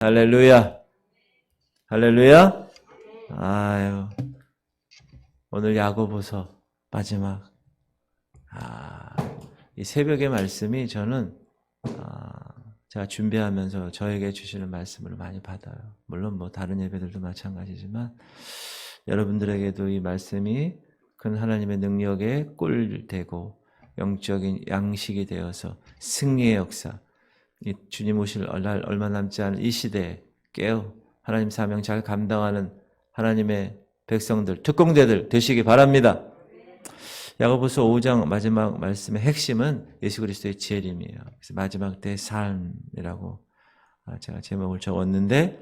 할렐루야. 할렐루야. 아유, 오늘 야고보서 마지막. 이 새벽의 말씀이 저는 제가 준비하면서 저에게 주시는 말씀을 많이 받아요. 물론 뭐 다른 예배들도 마찬가지지만 여러분들에게도 이 말씀이 큰 하나님의 능력에 꿀되고 영적인 양식이 되어서 승리의 역사, 이 주님 오실 날 얼마 남지 않은 이 시대에 깨어 하나님 사명 잘 감당하는 하나님의 백성들, 특공대들 되시기 바랍니다. 야고보서 5장 마지막 말씀의 핵심은 예수 그리스도의 재림이에요. 그래서 마지막 때의 삶이라고 제가 제목을 적었는데,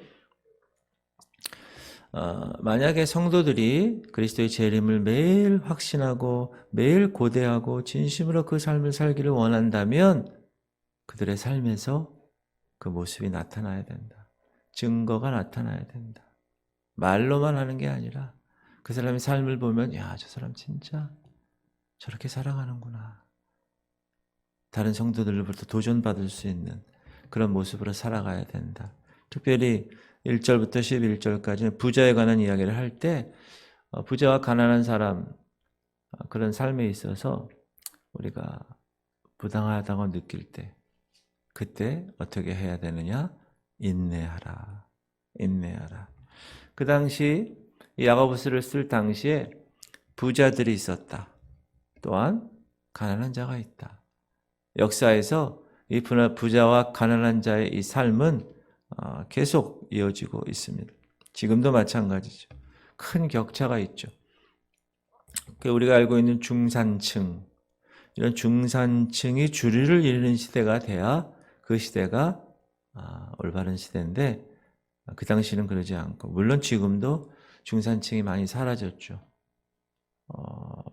만약에 성도들이 그리스도의 재림을 매일 확신하고 매일 고대하고 진심으로 그 삶을 살기를 원한다면 그들의 삶에서 그 모습이 나타나야 된다. 증거가 나타나야 된다. 말로만 하는 게 아니라 그 사람의 삶을 보면 야, 저 사람 진짜 저렇게 살아가는구나. 다른 성도들로부터 도전받을 수 있는 그런 모습으로 살아가야 된다. 특별히 1절부터 11절까지는 부자에 관한 이야기를 할 때 부자와 가난한 사람 그런 삶에 있어서 우리가 부당하다고 느낄 때 그때 어떻게 해야 되느냐? 인내하라. 인내하라. 그 당시 야고보서를 쓸 당시에 부자들이 있었다. 또한 가난한 자가 있다. 역사에서 이 부자와 가난한 자의 이 삶은 계속 이어지고 있습니다. 지금도 마찬가지죠. 큰 격차가 있죠. 우리가 알고 있는 중산층, 이런 중산층이 주류를 이루는 시대가 돼야 그 시대가 올바른 시대인데 그 당시는 그러지 않고, 물론 지금도 중산층이 많이 사라졌죠.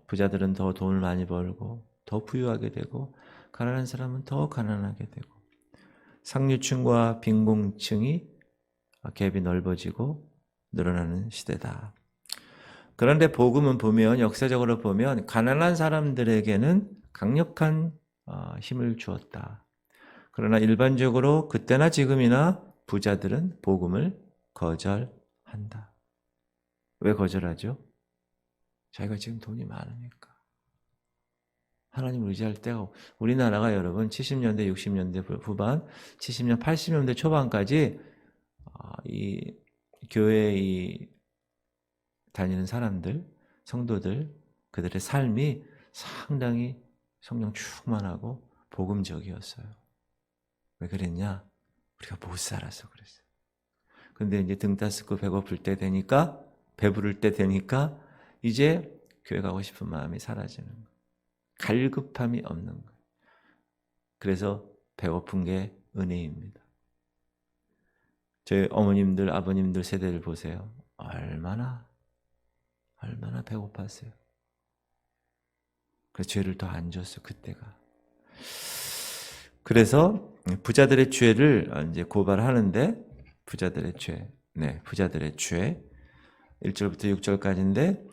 부자들은 더 돈을 많이 벌고 더 부유하게 되고 가난한 사람은 더 가난하게 되고 상류층과 빈곤층이 갭이 넓어지고 늘어나는 시대다. 그런데 복음은 보면, 역사적으로 보면 가난한 사람들에게는 강력한 힘을 주었다. 그러나 일반적으로 그때나 지금이나 부자들은 복음을 거절한다. 왜 거절하죠? 자기가 지금 돈이 많으니까. 하나님을 의지할 때가, 우리나라가 여러분 70년대, 60년대 후반, 70년, 80년대 초반까지 이 교회에 다니는 사람들, 성도들, 그들의 삶이 상당히 성령 충만하고 복음적이었어요. 왜 그랬냐? 우리가 못 살아서 그랬어요. 근데 이제 등 따스고 배고플 때 되니까, 배부를 때 되니까 이제 교회 가고 싶은 마음이 사라지는 거예요. 갈급함이 없는 거예요. 그래서 배고픈 게 은혜입니다. 저희 어머님들, 아버님들 세대를 보세요. 얼마나 배고팠어요. 그래서 죄를 더 안 졌어요, 그때가. 그래서 부자들의 죄를 이제 고발하는데, 부자들의 죄, 부자들의 죄 1절부터 6절까지인데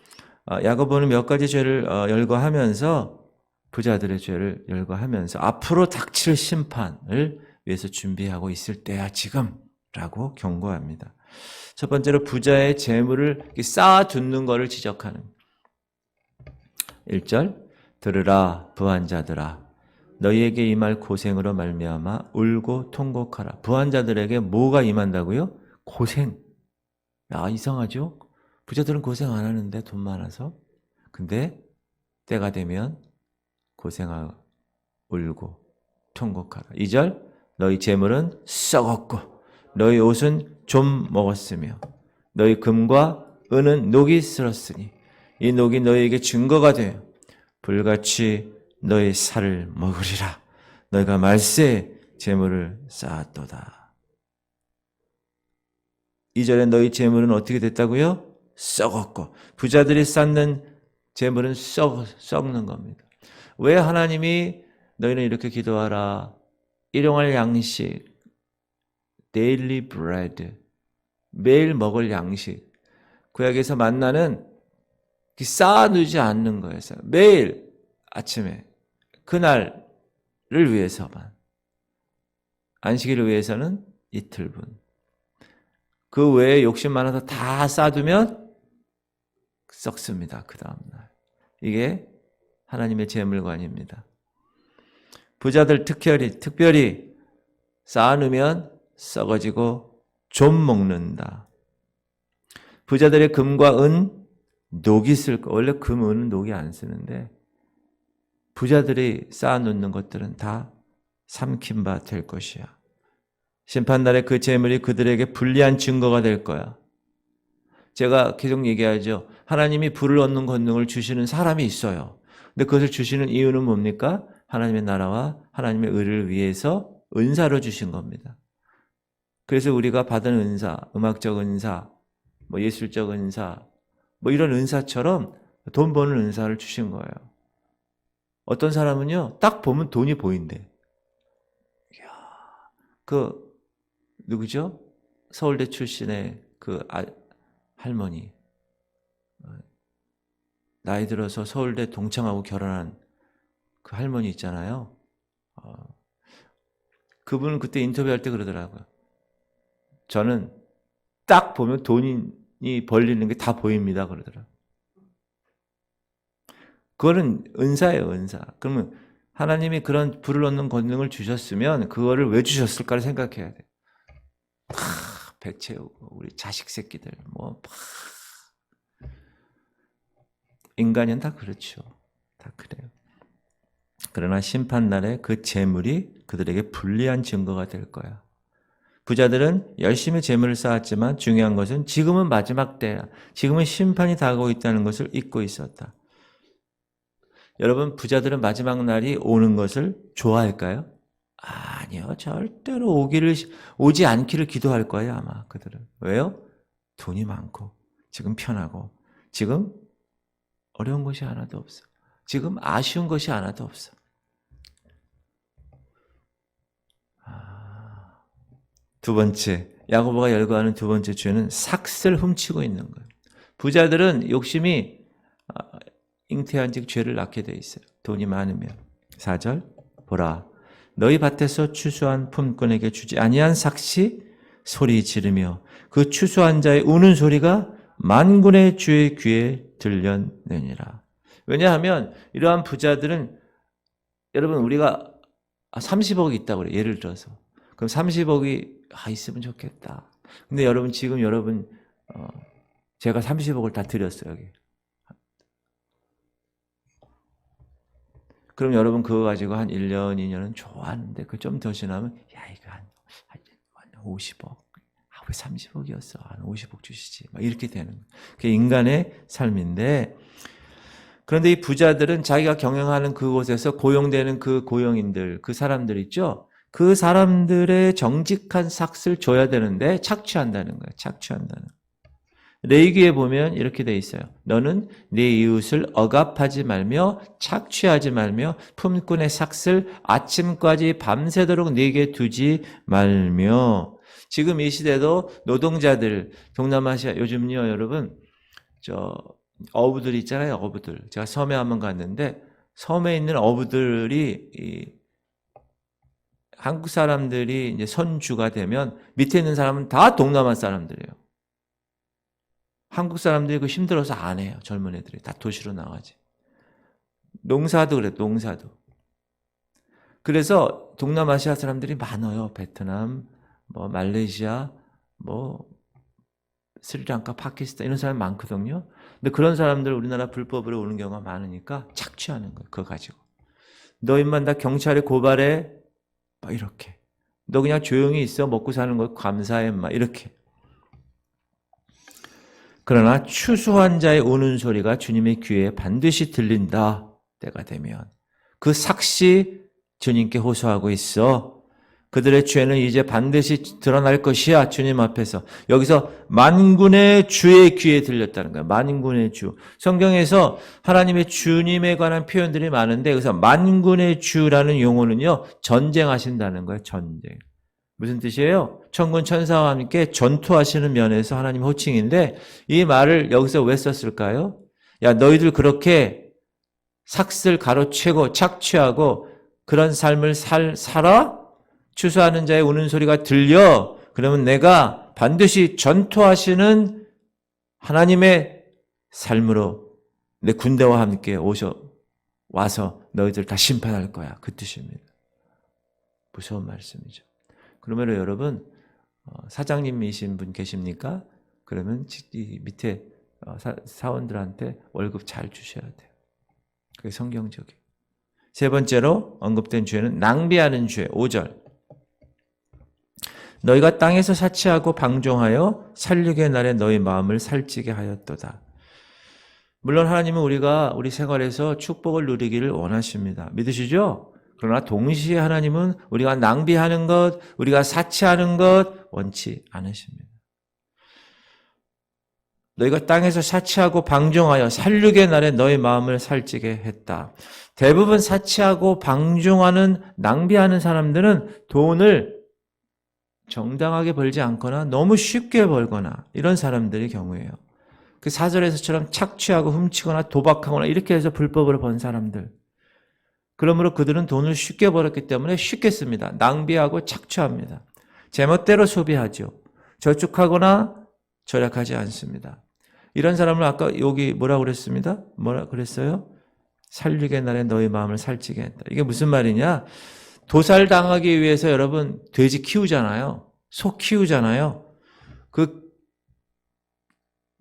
야고보는 몇 가지 죄를 열거하면서, 부자들의 죄를 열거하면서 앞으로 닥칠 심판을 위해서 준비하고 있을 때야 지금라고 경고합니다. 첫 번째로 부자의 재물을 쌓아두는 것을 지적하는 1절, 들으라 부한 자들아, 너희에게 임할 고생으로 말미암아 울고 통곡하라. 부한 자들에게 뭐가 임한다고요? 고생. 이상하죠? 부자들은 고생 안 하는데, 돈 많아서. 근데 때가 되면 고생하고 울고 통곡하라. 2절, 너희 재물은 썩었고 너희 옷은 좀 먹었으며 너희 금과 은은 녹이 슬었으니 이 녹이 너희에게 증거가 되어 불같이 너희 살을 먹으리라. 너희가 말세에 재물을 쌓았도다. 2절에 너희 재물은 어떻게 됐다고요? 썩었고. 부자들이 쌓는 재물은 썩는 겁니다. 왜 하나님이 너희는 이렇게 기도하라, 일용할 양식, daily bread, 매일 먹을 양식, 구약에서 만나는 쌓아두지 않는 거예요. 매일 아침에 그날을 위해서만, 안식일을 위해서는 이틀분, 그 외에 욕심 많아서 다 쌓아두면 썩습니다. 그 다음날. 이게 하나님의 재물관입니다. 부자들 특별히 쌓아놓으면 썩어지고 좀 먹는다. 부자들의 금과 은 녹이 쓸 거. 원래 금, 은은 녹이 안 쓰는데 부자들이 쌓아놓는 것들은 다 삼킨 바 될 것이야. 심판날에 그 재물이 그들에게 불리한 증거가 될 거야. 제가 계속 얘기하죠. 하나님이 불을 얻는 권능을 주시는 사람이 있어요. 근데 그것을 주시는 이유는 뭡니까? 하나님의 나라와 하나님의 의를 위해서 은사로 주신 겁니다. 그래서 우리가 받은 은사, 음악적 은사, 예술적 은사, 이런 은사처럼 돈 버는 은사를 주신 거예요. 어떤 사람은요, 딱 보면 돈이 보인대. 이야, 누구죠? 서울대 출신의 할머니. 나이 들어서 서울대 동창하고 결혼한 그 할머니 있잖아요. 그분은 그때 인터뷰할 때 그러더라고요. 저는 딱 보면 돈이 벌리는 게 다 보입니다. 그러더라고요. 그거는 은사예요, 은사. 그러면 하나님이 그런 불을 얻는 권능을 주셨으면 그거를 왜 주셨을까를 생각해야 돼. 배 채우고 우리 자식 새끼들 인간은 다 그렇죠. 다 그래요. 그러나 심판날에 그 재물이 그들에게 불리한 증거가 될 거야. 부자들은 열심히 재물을 쌓았지만 중요한 것은 지금은 마지막 때야. 지금은 심판이 다가오고 있다는 것을 잊고 있었다. 여러분, 부자들은 마지막 날이 오는 것을 좋아할까요? 아니요. 절대로 오지 않기를 기도할 거예요, 아마 그들은. 왜요? 돈이 많고, 지금 편하고, 지금 어려운 것이 하나도 없어. 지금 아쉬운 것이 하나도 없어. 두 번째, 야고보가 열거하는 두 번째 죄는 삭슬 훔치고 있는 거예요. 부자들은 욕심이 잉태한즉 죄를 낳게 돼 있어요. 돈이 많으면. 4절 보라, 너희 밭에서 추수한 품꾼에게 주지 아니한 삭시 소리 지르며 그 추수한 자의 우는 소리가 만군의 주의 귀에 들렸느니라. 왜냐하면 이러한 부자들은, 여러분, 우리가 30억이 있다고 그래요. 예를 들어서. 그럼 30억이 있으면 좋겠다. 근데 지금 여러분 제가 30억을 다 드렸어요. 여기. 그럼 여러분 그거 가지고 한 1년, 2년은 좋아하는데 그 좀 더 지나면 이거 한 50억. 왜 30억이었어? 한 50억 주시지. 이렇게 되는 거예요. 그게 인간의 삶인데, 그런데 이 부자들은 자기가 경영하는 그곳에서 고용되는 그 고용인들, 그 사람들 있죠? 그 사람들의 정직한 삭슬 줘야 되는데 착취한다는 거예요. 착취한다는. 레위기에 보면 이렇게 돼 있어요. 너는 네 이웃을 억압하지 말며 착취하지 말며 품꾼의 삭슬 아침까지 밤새도록 네게 두지 말며. 지금 이 시대도 노동자들, 동남아시아 요즘요, 여러분, 어부들 있잖아요, 어부들. 제가 섬에 한번 갔는데 섬에 있는 어부들이 한국 사람들이 이제 선주가 되면 밑에 있는 사람은 다 동남아 사람들이에요. 한국 사람들이 힘들어서 안 해요. 젊은 애들이 다 도시로 나가지. 농사도 그래, 농사도. 그래서 동남아시아 사람들이 많아요. 베트남, 말레이시아, 스리랑카, 파키스탄 이런 사람 많거든요. 근데 그런 사람들 우리나라 불법으로 오는 경우가 많으니까 착취하는 거예요. 그거 가지고. 너 인만 다 경찰에 고발해. 이렇게. 너 그냥 조용히 있어. 먹고 사는 거 감사해. 이렇게. 그러나 추수한 자의 우는 소리가 주님의 귀에 반드시 들린다. 때가 되면. 그 삭시 주님께 호소하고 있어. 그들의 죄는 이제 반드시 드러날 것이야. 주님 앞에서. 여기서 만군의 주의 귀에 들렸다는 거야. 만군의 주. 성경에서 하나님의 주님에 관한 표현들이 많은데 여기서 만군의 주라는 용어는요. 전쟁하신다는 거예요. 전쟁. 무슨 뜻이에요? 천군 천사와 함께 전투하시는 면에서 하나님 호칭인데 이 말을 여기서 왜 썼을까요? 야, 너희들 그렇게 삭슬 가로채고 착취하고 그런 삶을 살아? 추수하는 자의 우는 소리가 들려? 그러면 내가 반드시 전투하시는 하나님의 삶으로 내 군대와 함께 와서 너희들 다 심판할 거야. 그 뜻입니다. 무서운 말씀이죠. 그러면 여러분, 사장님이신 분 계십니까? 그러면 이 밑에 사원들한테 월급 잘 주셔야 돼요. 그게 성경적이에요. 세 번째로 언급된 죄는 낭비하는 죄. 5절. 너희가 땅에서 사치하고 방종하여 살육의 날에 너희 마음을 살찌게 하였도다. 물론 하나님은 우리 생활에서 축복을 누리기를 원하십니다. 믿으시죠? 그러나 동시에 하나님은 우리가 낭비하는 것, 우리가 사치하는 것 원치 않으십니다. 너희가 땅에서 사치하고 방종하여 살육의 날에 너희 마음을 살찌게 했다. 대부분 사치하고 방종하는, 낭비하는 사람들은 돈을 정당하게 벌지 않거나 너무 쉽게 벌거나 이런 사람들의 경우예요. 그 4절에서처럼 착취하고 훔치거나 도박하거나 이렇게 해서 불법으로 번 사람들. 그러므로 그들은 돈을 쉽게 벌었기 때문에 쉽게 씁니다. 낭비하고 착취합니다. 제멋대로 소비하죠. 저축하거나 절약하지 않습니다. 이런 사람을 아까 여기 뭐라고 그랬습니다? 뭐라 그랬어요? 살육의 날에 너희 마음을 살찌게 했다. 이게 무슨 말이냐? 도살당하기 위해서 여러분 돼지 키우잖아요. 소 키우잖아요. 그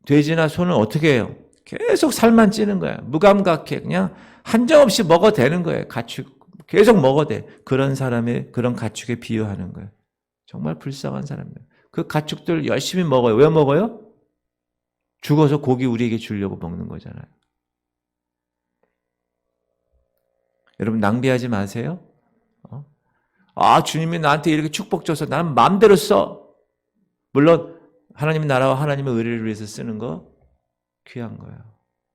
돼지나 소는 어떻게 해요? 계속 살만 찌는 거야. 무감각해. 그냥 한정없이 먹어대는 거예요. 가축 계속 먹어대. 그런 사람의 그런 가축에 비유하는 거예요. 정말 불쌍한 사람이에요. 그 가축들 열심히 먹어요. 왜 먹어요? 죽어서 고기 우리에게 주려고 먹는 거잖아요. 여러분 낭비하지 마세요. 주님이 나한테 이렇게 축복 줘서 나는 마음대로 써. 물론 하나님의 나라와 하나님의 의를 위해서 쓰는 거 귀한 거예요.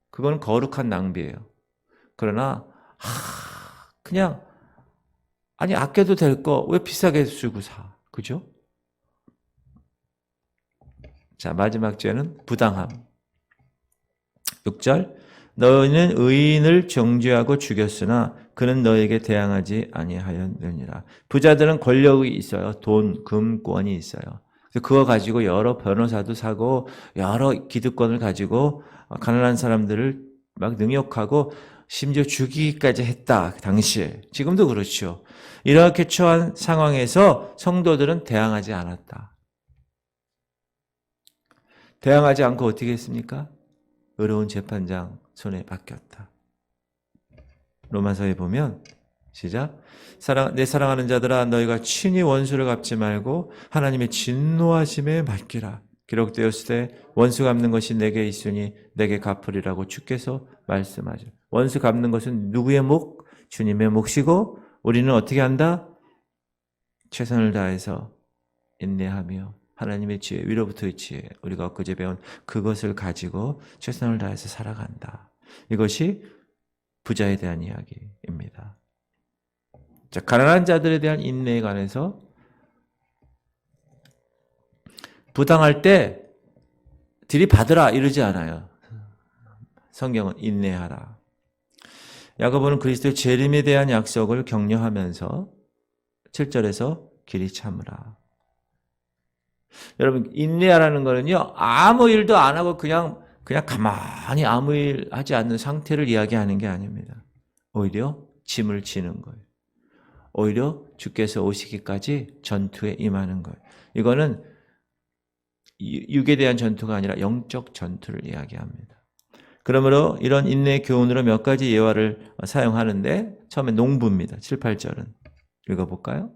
그건 거룩한 낭비예요. 그러나 그냥 아껴도 될 거 왜 비싸게 주고 사? 그죠? 자, 마지막 죄는 부당함. 6절. 너희는 의인을 정죄하고 죽였으나 그는 너에게 대항하지 아니하였느니라. 부자들은 권력이 있어요. 돈, 금권이 있어요. 그거 가지고 여러 변호사도 사고 여러 기득권을 가지고 가난한 사람들을 막 능욕하고 심지어 죽이기까지 했다. 당시에. 지금도 그렇죠. 이렇게 처한 상황에서 성도들은 대항하지 않았다. 대항하지 않고 어떻게 했습니까? 의로운 재판장 손에 맡겼다. 로마서에 보면 시작. 내 사랑하는 자들아 너희가 친히 원수를 갚지 말고 하나님의 진노하심에 맡기라. 기록되었을 때 원수 갚는 것이 내게 있으니 내게 갚으리라고 주께서 말씀하죠. 원수 갚는 것은 누구의 목? 주님의 몫이고 우리는 어떻게 한다? 최선을 다해서 인내하며 하나님의 지혜, 위로부터의 지혜, 우리가 엊그제 배운 그것을 가지고 최선을 다해서 살아간다. 이것이 부자에 대한 이야기입니다. 자, 가난한 자들에 대한 인내에 관해서 부당할 때 들이받으라 이러지 않아요. 성경은 인내하라. 야고보는 그리스도의 재림에 대한 약속을 격려하면서 7절에서 길이 참으라. 여러분 인내하라는 거는요. 아무 일도 안 하고 그냥 가만히 아무 일 하지 않는 상태를 이야기하는 게 아닙니다. 오히려 짐을 지는 거예요. 오히려 주께서 오시기까지 전투에 임하는 거예요. 이거는 육에 대한 전투가 아니라 영적 전투를 이야기합니다. 그러므로 이런 인내의 교훈으로 몇 가지 예화를 사용하는데 처음에 농부입니다. 7, 8절은 읽어볼까요?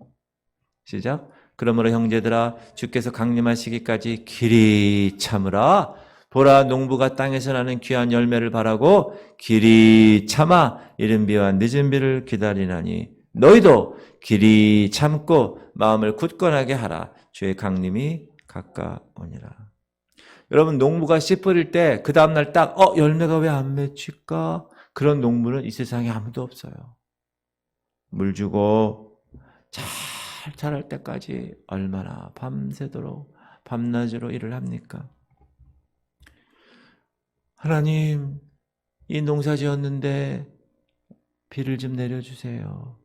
시작. 그러므로 형제들아 주께서 강림하시기까지 길이 참으라. 보라 농부가 땅에서 나는 귀한 열매를 바라고 길이 참아 이른 비와 늦은 비를 기다리나니 너희도 길이 참고 마음을 굳건하게 하라. 주의 강림이 가까우니라. 여러분 농부가 씨 뿌릴 때 그 다음날 딱 열매가 왜 안 맺힐까? 그런 농부는 이 세상에 아무도 없어요. 물 주고 잘 자랄 때까지 얼마나 밤새도록 밤낮으로 일을 합니까? 하나님, 이 농사 지었는데 비를 좀 내려주세요.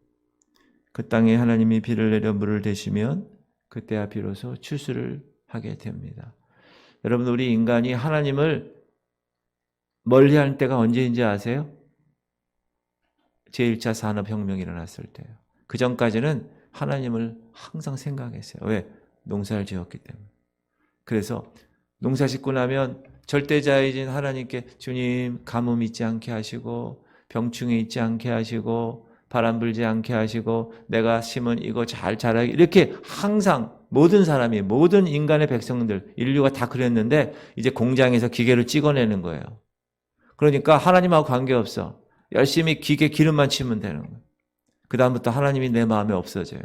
그 땅에 하나님이 비를 내려 물을 대시면 그때야 비로소 추수를 하게 됩니다. 여러분, 우리 인간이 하나님을 멀리할 때가 언제인지 아세요? 제1차 산업혁명이 일어났을 때예요. 그 전까지는 하나님을 항상 생각했어요. 왜? 농사를 지었기 때문에. 그래서 농사 짓고 나면 절대자이신 하나님께 주님 가뭄 있지 않게 하시고 병충해 있지 않게 하시고 바람 불지 않게 하시고 내가 심은 이거 잘 자라게 이렇게 항상 모든 사람이 모든 인간의 백성들 인류가 다 그랬는데 이제 공장에서 기계를 찍어내는 거예요. 그러니까 하나님하고 관계없어. 열심히 기계 기름만 치면 되는 거예요. 그 다음부터 하나님이 내 마음에 없어져요.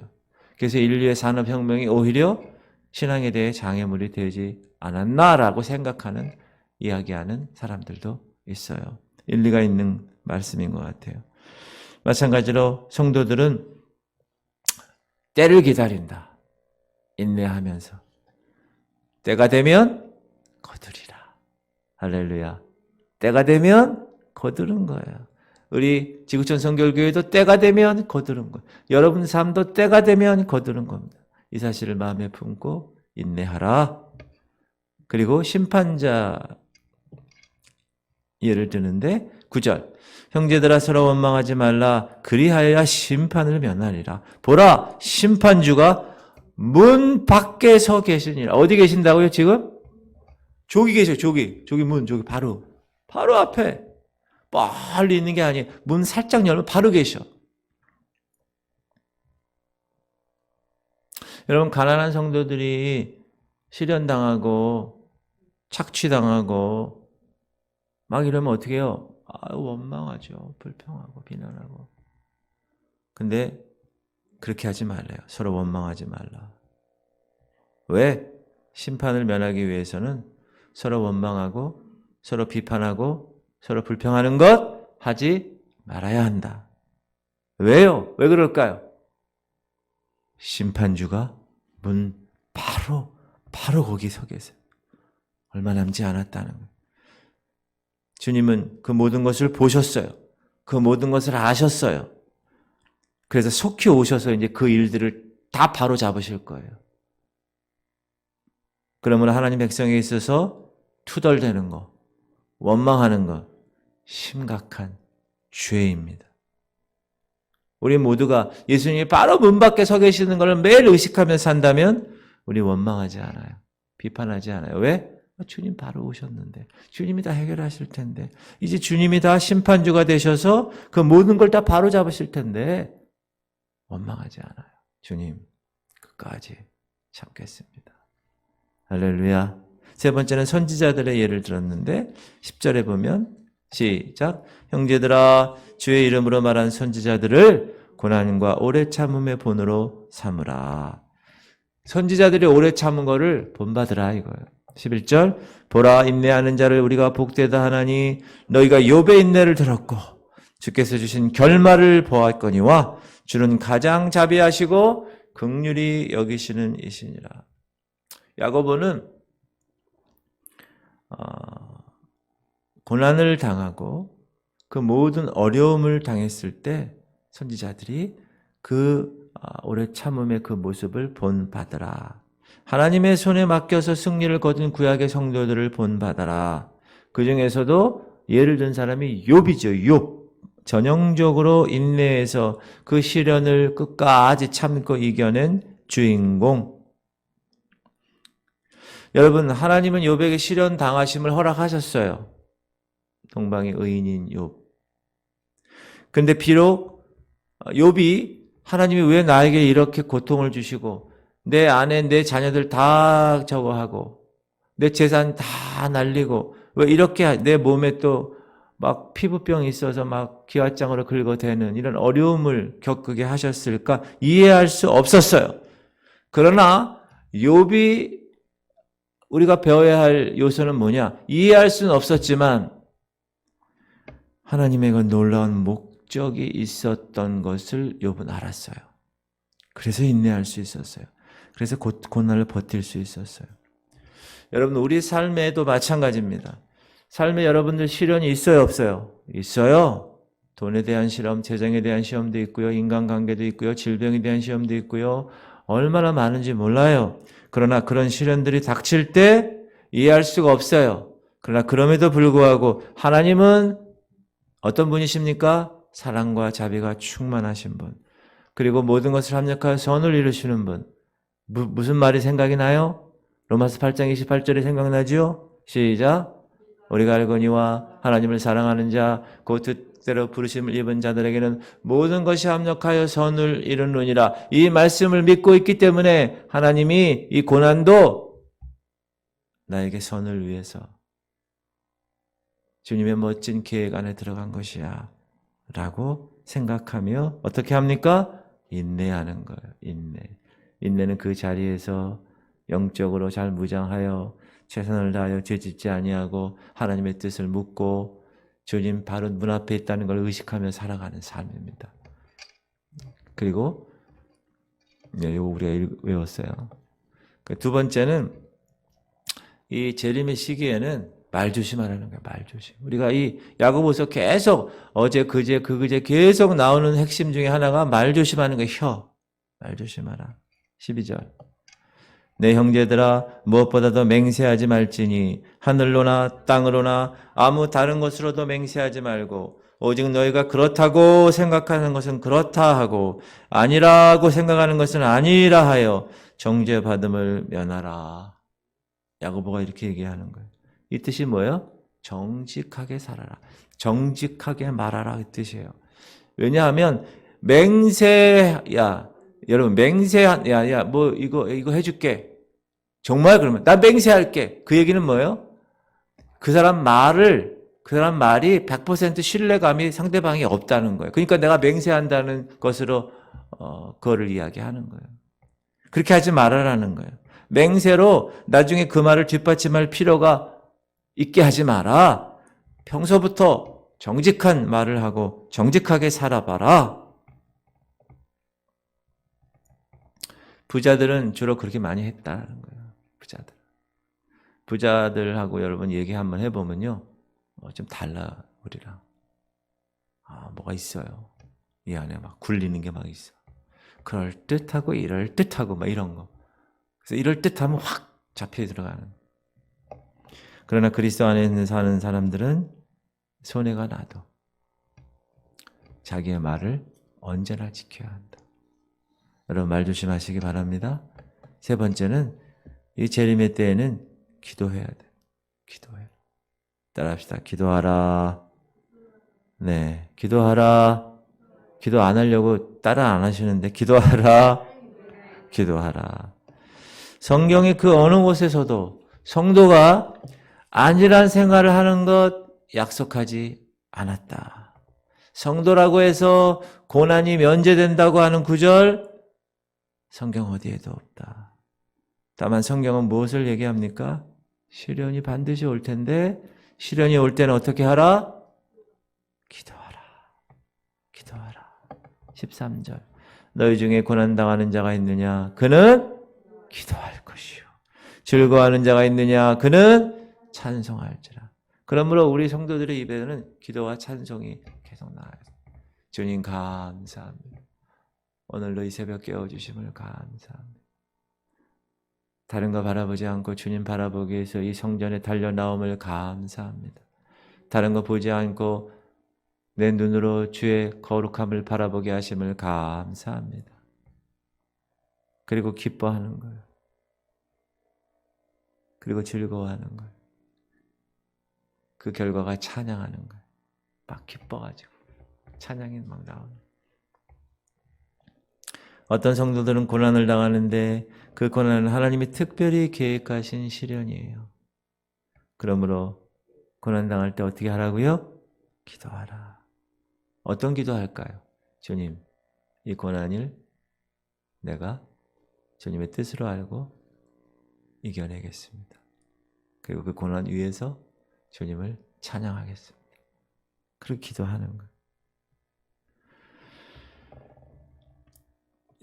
그래서 인류의 산업혁명이 오히려 신앙에 대해 장애물이 되지 않았나라고 생각하는 이야기하는 사람들도 있어요. 일리가 있는 말씀인 것 같아요. 마찬가지로 성도들은 때를 기다린다. 인내하면서 때가 되면 거두리라. 할렐루야. 때가 되면 거두는 거예요. 우리 지구촌 성결교회도 때가 되면 거두는 거예요. 여러분 삶도 때가 되면 거두는 겁니다. 이 사실을 마음에 품고 인내하라. 그리고 심판자 예를 드는데 9절 형제들아 서로 원망하지 말라 그리하여야 심판을 면하리라. 보라 심판주가 문 밖에 서 계시니라. 어디 계신다고요 지금? 저기 계셔. 저기 문 저기 바로 앞에 멀리 있는 게 아니에요. 문 살짝 열면 바로 계셔. 여러분 가난한 성도들이 실현당하고 착취당하고 막 이러면 어떻게 해요? 원망하죠. 불평하고 비난하고. 근데 그렇게 하지 말래요. 서로 원망하지 말라. 왜? 심판을 면하기 위해서는 서로 원망하고 서로 비판하고 서로 불평하는 것 하지 말아야 한다. 왜요? 왜 그럴까요? 심판주가 문 바로 거기 서 계세요. 얼마 남지 않았다는 거예요. 주님은 그 모든 것을 보셨어요. 그 모든 것을 아셨어요. 그래서 속히 오셔서 이제 그 일들을 다 바로 잡으실 거예요. 그러므로 하나님 백성에 있어서 투덜대는 거, 원망하는 것, 심각한 죄입니다. 우리 모두가 예수님이 바로 문 밖에 서 계시는 것을 매일 의식하면서 산다면 우리 원망하지 않아요. 비판하지 않아요. 왜? 주님 바로 오셨는데 주님이 다 해결하실 텐데 이제 주님이 다 심판주가 되셔서 그 모든 걸 다 바로 잡으실 텐데 원망하지 않아요. 주님 끝까지 참겠습니다. 할렐루야. 세 번째는 선지자들의 예를 들었는데 10절에 보면 시작 형제들아 주의 이름으로 말한 선지자들을 고난과 오래 참음의 본으로 삼으라. 선지자들이 오래 참은 거를 본받으라 이거예요. 11절 보라 인내하는 자를 우리가 복되다 하나니 너희가 욥의 인내를 들었고 주께서 주신 결말을 보았거니와 주는 가장 자비하시고 긍휼히 여기시는 이시니라. 야고보는 고난을 당하고 그 모든 어려움을 당했을 때 선지자들이 그 오래 참음의 그 모습을 본받으라. 하나님의 손에 맡겨서 승리를 거둔 구약의 성도들을 본받아라. 그 중에서도 예를 든 사람이 욥이죠. 욥. 전형적으로 인내해서 그 시련을 끝까지 참고 이겨낸 주인공. 여러분 하나님은 욥에게 시련 당하심을 허락하셨어요. 동방의 의인인 욥. 근데 비록 욥이 하나님이 왜 나에게 이렇게 고통을 주시고 내 아내 내 자녀들 다 저거 하고 내 재산 다 날리고 왜 이렇게 내 몸에 또 막 피부병이 있어서 막 기왓장으로 긁어대는 이런 어려움을 겪게 하셨을까 이해할 수 없었어요. 그러나 욥이 우리가 배워야 할 요소는 뭐냐? 이해할 수는 없었지만 하나님의 그 놀라운 목적이 있었던 것을 욥은 알았어요. 그래서 인내할 수 있었어요. 그래서 고난을 버틸 수 있었어요. 여러분 우리 삶에도 마찬가지입니다. 삶에 여러분들 시련이 있어요 없어요? 있어요. 돈에 대한 시험, 재정에 대한 시험도 있고요. 인간관계도 있고요. 질병에 대한 시험도 있고요. 얼마나 많은지 몰라요. 그러나 그런 시련들이 닥칠 때 이해할 수가 없어요. 그러나 그럼에도 불구하고 하나님은 어떤 분이십니까? 사랑과 자비가 충만하신 분. 그리고 모든 것을 합력하여 선을 이루시는 분. 무슨 말이 생각이 나요? 로마서 8장 28절이 생각나죠? 시작. 우리가 알거니와 하나님을 사랑하는 자, 곧 뜻대로 부르심을 입은 자들에게는 모든 것이 합력하여 선을 이루느니라. 이 말씀을 믿고 있기 때문에 하나님이 이 고난도 나에게 선을 위해서 주님의 멋진 계획 안에 들어간 것이야 라고 생각하며 어떻게 합니까? 인내하는 거예요. 인내는 그 자리에서 영적으로 잘 무장하여 최선을 다하여 죄짓지 아니하고 하나님의 뜻을 묻고 주님 바로 문 앞에 있다는 걸 의식하며 살아가는 삶입니다. 그리고 이거 우리가 외웠어요. 두 번째는 이 재림의 시기에는 말 조심하라는 거예요. 말 조심. 우리가 이 야고보서 계속 어제 그제 계속 나오는 핵심 중에 하나가 말 조심하는 거예요. 혀. 말 조심하라. 12절. 내 형제들아 무엇보다도 맹세하지 말지니 하늘로나 땅으로나 아무 다른 것으로도 맹세하지 말고 오직 너희가 그렇다고 생각하는 것은 그렇다 하고 아니라고 생각하는 것은 아니라 하여 정죄받음을 면하라. 야고보가 이렇게 얘기하는 거예요. 이 뜻이 뭐예요? 정직하게 살아라. 정직하게 말하라 이 뜻이에요. 왜냐하면 여러분 뭐 이거 해줄게. 정말 그러면 나 맹세할게. 그 얘기는 뭐예요? 그 사람 말이 100% 신뢰감이 상대방이 없다는 거예요. 그러니까 내가 맹세한다는 것으로 그거를 이야기하는 거예요. 그렇게 하지 말아라는 거예요. 맹세로 나중에 그 말을 뒷받침할 필요가 있게 하지 마라. 평소부터 정직한 말을 하고 정직하게 살아봐라. 부자들은 주로 그렇게 많이 했다는 거예요. 부자들하고 여러분 얘기 한번 해보면요. 좀 달라 우리랑. 뭐가 있어요. 이 안에 막 굴리는 게 막 있어. 그럴 듯하고 이럴 듯하고 막 이런 거. 그래서 이럴 듯하면 확 잡혀 들어가는. 그러나 그리스도 안에 사는 사람들은 손해가 나도 자기의 말을 언제나 지켜야 한다. 여러분 말 조심하시기 바랍니다. 세 번째는 이 재림의 때에는 기도해야 돼. 기도해. 따라합시다. 기도하라. 네, 기도하라. 기도 안 하려고 따라 안 하시는데 기도하라. 기도하라. 성경의 그 어느 곳에서도 성도가 안일한 생활을 하는 것 약속하지 않았다. 성도라고 해서 고난이 면제된다고 하는 구절 성경 어디에도 없다. 다만 성경은 무엇을 얘기합니까? 시련이 반드시 올 텐데 시련이 올 때는 어떻게 하라? 기도하라. 기도하라. 13절. 너희 중에 고난당하는 자가 있느냐? 그는 기도할 것이요. 즐거워하는 자가 있느냐? 그는 찬송할지라. 그러므로 우리 성도들의 입에는 기도와 찬송이 계속 나와요. 주님 감사합니다. 오늘도 이 새벽 깨워주심을 감사합니다. 다른 거 바라보지 않고 주님 바라보기 위해서 이 성전에 달려나옴을 감사합니다. 다른 거 보지 않고 내 눈으로 주의 거룩함을 바라보게 하심을 감사합니다. 그리고 기뻐하는 거예요. 그리고 즐거워하는 거예요. 그 결과가 찬양하는 거예요. 막 기뻐가지고 찬양이 막 나오는 거예요. 어떤 성도들은 고난을 당하는데 그 고난은 하나님이 특별히 계획하신 시련이에요. 그러므로 고난 당할 때 어떻게 하라고요? 기도하라. 어떤 기도할까요? 주님, 이 고난을 내가 주님의 뜻으로 알고 이겨내겠습니다. 그리고 그 고난 위에서 주님을 찬양하겠습니다. 그렇게 기도하는 거예요.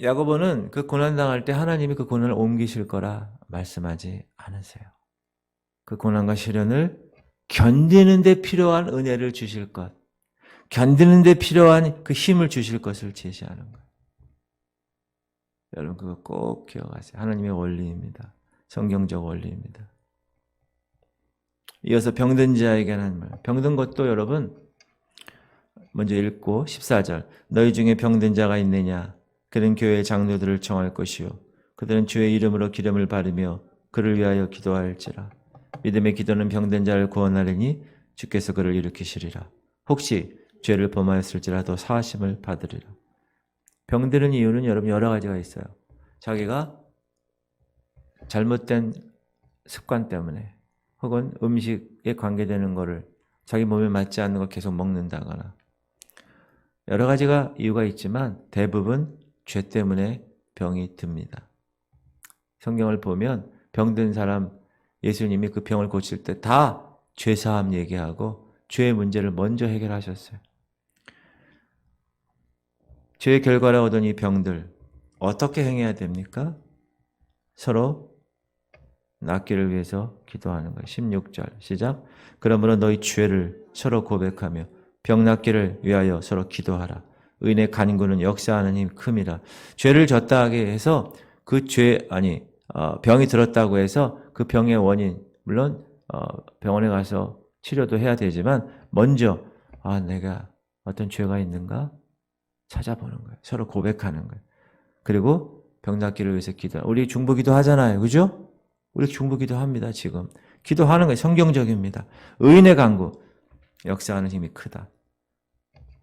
야고보는 그 고난 당할 때 하나님이 그 고난을 옮기실 거라 말씀하지 않으세요. 그 고난과 시련을 견디는 데 필요한 은혜를 주실 것, 견디는 데 필요한 그 힘을 주실 것을 제시하는 거예요. 여러분 그거 꼭 기억하세요. 하나님의 원리입니다. 성경적 원리입니다. 이어서 병든 자에게 하는 말. 병든 것도 여러분 먼저 읽고 14절. 너희 중에 병든 자가 있느냐? 그는 교회의 장로들을 청할 것이요. 그들은 주의 이름으로 기름을 바르며 그를 위하여 기도할지라. 믿음의 기도는 병든 자를 구원하리니 주께서 그를 일으키시리라. 혹시 죄를 범하였을지라도 사하심을 받으리라. 병드는 이유는 여러분 여러 가지가 있어요. 자기가 잘못된 습관 때문에 혹은 음식에 관계되는 거를 자기 몸에 맞지 않는 걸 계속 먹는다거나 여러 가지가 이유가 있지만 대부분 죄 때문에 병이 듭니다. 성경을 보면 병든 사람 예수님이 그 병을 고칠 때 다 죄사함 얘기하고 죄의 문제를 먼저 해결하셨어요. 죄의 결과를 얻은 이 병들 어떻게 행해야 됩니까? 서로 낫기를 위해서 기도하는 거예요. 16절 시작. 그러므로 너희 죄를 서로 고백하며 병 낫기를 위하여 서로 기도하라. 의인의 간구는 역사하는 힘이 큼이라. 죄를 졌다 하게 해서 그 병이 들었다고 해서 그 병의 원인 물론 병원에 가서 치료도 해야 되지만 먼저 내가 어떤 죄가 있는가 찾아보는 거예요. 서로 고백하는 거예요. 그리고 병 낫기를 위해서 기도. 우리 중보기도 하잖아요. 그죠? 우리 중보기도 합니다. 지금. 기도하는 거예요. 성경적입니다. 의인의 간구. 역사하는 힘이 크다.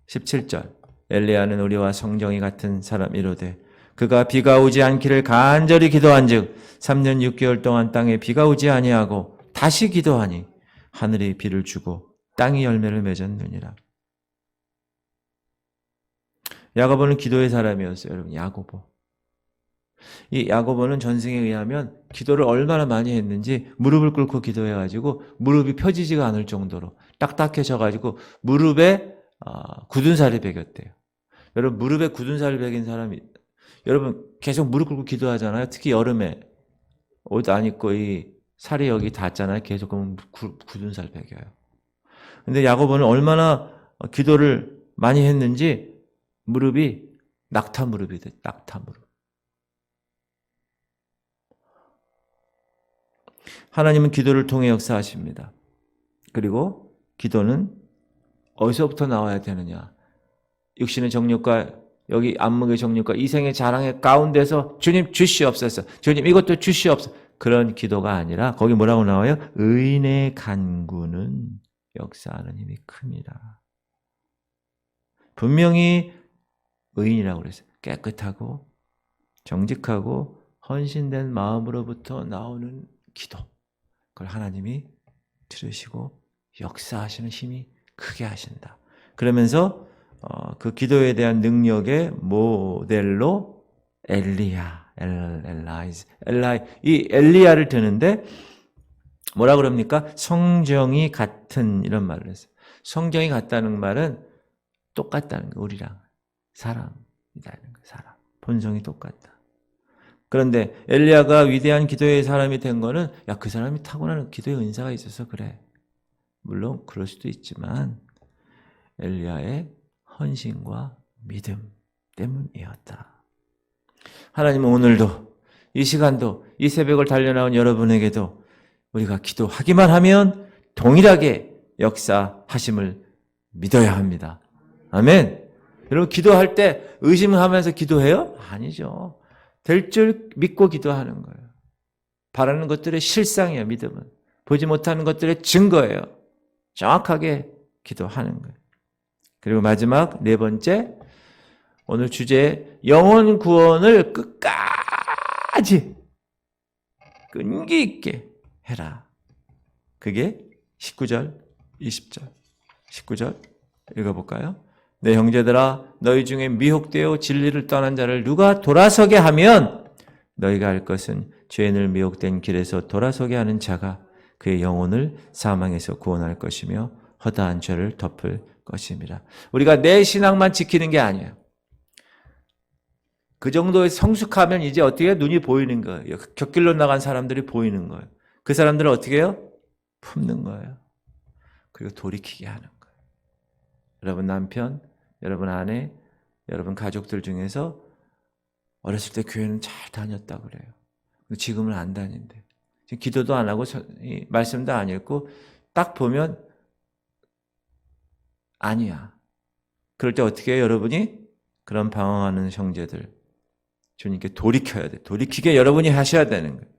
17절. 엘리야는 우리와 성정이 같은 사람이로되 그가 비가 오지 않기를 간절히 기도한즉 3년 6개월 동안 땅에 비가 오지 아니하고 다시 기도하니 하늘이 비를 주고 땅이 열매를 맺었느니라. 야고보는 기도의 사람이었어요. 여러분 야고보. 이 야고보는 전승에 의하면 기도를 얼마나 많이 했는지 무릎을 꿇고 기도해가지고 무릎이 펴지지가 않을 정도로 딱딱해져가지고 무릎에 굳은 살이 배겼대요. 여러분 무릎에 굳은 살이 배긴 사람이 여러분 계속 무릎 꿇고 기도하잖아요. 특히 여름에 옷 안 입고 이 살이 여기 닿잖아요. 계속 그러면 굳은 살 배겨요. 근데 야고보는 얼마나 기도를 많이 했는지 무릎이 낙타 무릎이 돼. 낙타 무릎. 하나님은 기도를 통해 역사하십니다. 그리고 기도는 어디서부터 나와야 되느냐? 육신의 정욕과 여기 안목의 정욕과 이생의 자랑의 가운데서 주님 주시옵소서. 주님 이것도 주시옵소서. 그런 기도가 아니라 거기 뭐라고 나와요? 의인의 간구는 역사하는 힘이 큽니다. 분명히 의인이라고 그랬어요. 깨끗하고 정직하고 헌신된 마음으로부터 나오는 기도. 그걸 하나님이 들으시고 역사하시는 힘이 크게 하신다. 그러면서 그 기도에 대한 능력의 모델로 이 엘리야를 드는데 뭐라 그럽니까? 성정이 같은 이런 말을 했어요. 성정이 같다는 말은 똑같다는 거 우리랑 사람이라는 거 사람 본성이 똑같다. 그런데 엘리야가 위대한 기도의 사람이 된 거는 그 사람이 타고나는 기도의 은사가 있어서 그래. 물론 그럴 수도 있지만 엘리야의 헌신과 믿음 때문이었다. 하나님은 오늘도 이 시간도 이 새벽을 달려나온 여러분에게도 우리가 기도하기만 하면 동일하게 역사하심을 믿어야 합니다. 아멘. 여러분 기도할 때 의심하면서 기도해요? 아니죠. 될 줄 믿고 기도하는 거예요. 바라는 것들의 실상이에요. 믿음은. 보지 못하는 것들의 증거예요. 정확하게 기도하는 거예요. 그리고 마지막 네 번째 오늘 주제 영혼 구원을 끝까지 끈기 있게 해라. 그게 19절, 20절. 19절 읽어볼까요? 내 형제들아 너희 중에 미혹되어 진리를 떠난 자를 누가 돌아서게 하면 너희가 알 것은 죄인을 미혹된 길에서 돌아서게 하는 자가 그의 영혼을 사망에서 구원할 것이며 허다한 죄를 덮을 것입니다. 우리가 내 신앙만 지키는 게 아니에요. 그 정도의 성숙하면 이제 어떻게 해요? 눈이 보이는 거예요. 곁길로 나간 사람들이 보이는 거예요. 그 사람들은 어떻게 해요? 품는 거예요. 그리고 돌이키게 하는 거예요. 여러분 남편, 여러분 아내, 여러분 가족들 중에서 어렸을 때 교회는 잘 다녔다고 그래요. 근데 지금은 안 다닌대. 지금 기도도 안 하고 말씀도 안 읽고 딱 보면 아니야. 그럴 때 어떻게 해요, 여러분이? 그런 방황하는 형제들 주님께 돌이켜야 돼. 돌이키게 여러분이 하셔야 되는 거예요.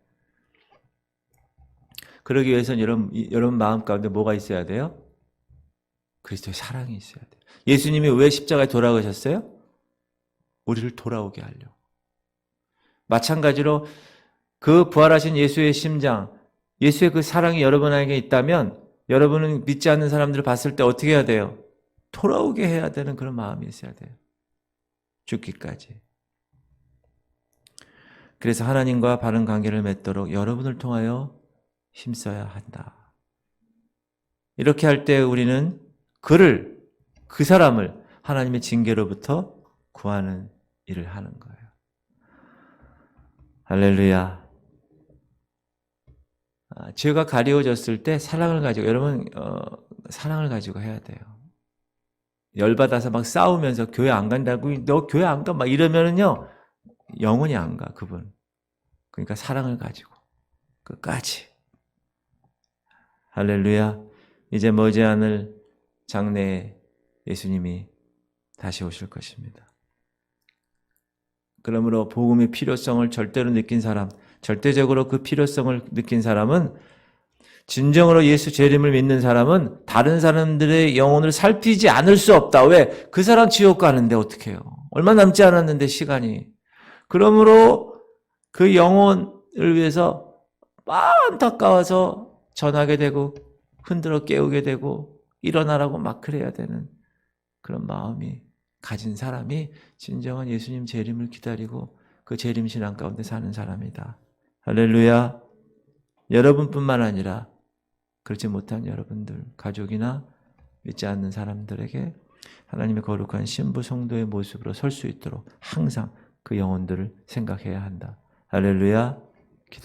그러기 위해서는 여러분 마음 가운데 뭐가 있어야 돼요? 그리스도의 사랑이 있어야 돼요. 예수님이 왜 십자가에 돌아가셨어요? 우리를 돌아오게 하려고. 마찬가지로 그 부활하신 예수의 심장, 예수의 그 사랑이 여러분에게 있다면 여러분은 믿지 않는 사람들을 봤을 때 어떻게 해야 돼요? 돌아오게 해야 되는 그런 마음이 있어야 돼요. 죽기까지. 그래서 하나님과 바른 관계를 맺도록 여러분을 통하여 힘써야 한다. 이렇게 할 때 우리는 그 사람을 하나님의 징계로부터 구하는 일을 하는 거예요. 할렐루야. 죄가 가리워졌을 때 사랑을 가지고, 여러분, 사랑을 가지고 해야 돼요. 열받아서 막 싸우면서 교회 안 간다고, 너 교회 안 가? 막 이러면은요, 영원히 안 가, 그분. 그러니까 사랑을 가지고, 끝까지. 할렐루야. 이제 머지않을 장래에 예수님이 다시 오실 것입니다. 그러므로 복음의 필요성을 절대로 느낀 사람, 절대적으로 그 필요성을 느낀 사람은, 진정으로 예수 재림을 믿는 사람은 다른 사람들의 영혼을 살피지 않을 수 없다. 왜? 그 사람 지옥 가는데 어떻게 해요? 얼마 남지 않았는데 시간이. 그러므로 그 영혼을 위해서 안타까워서 전하게 되고 흔들어 깨우게 되고 일어나라고 막 그래야 되는 그런 마음이 가진 사람이 진정한 예수님 재림을 기다리고 그 재림 신앙 가운데 사는 사람이다. 할렐루야. 여러분뿐만 아니라 그렇지 못한 여러분들, 가족이나 믿지 않는 사람들에게 하나님의 거룩한 신부 성도의 모습으로 설 수 있도록 항상 그 영혼들을 생각해야 한다. 할렐루야.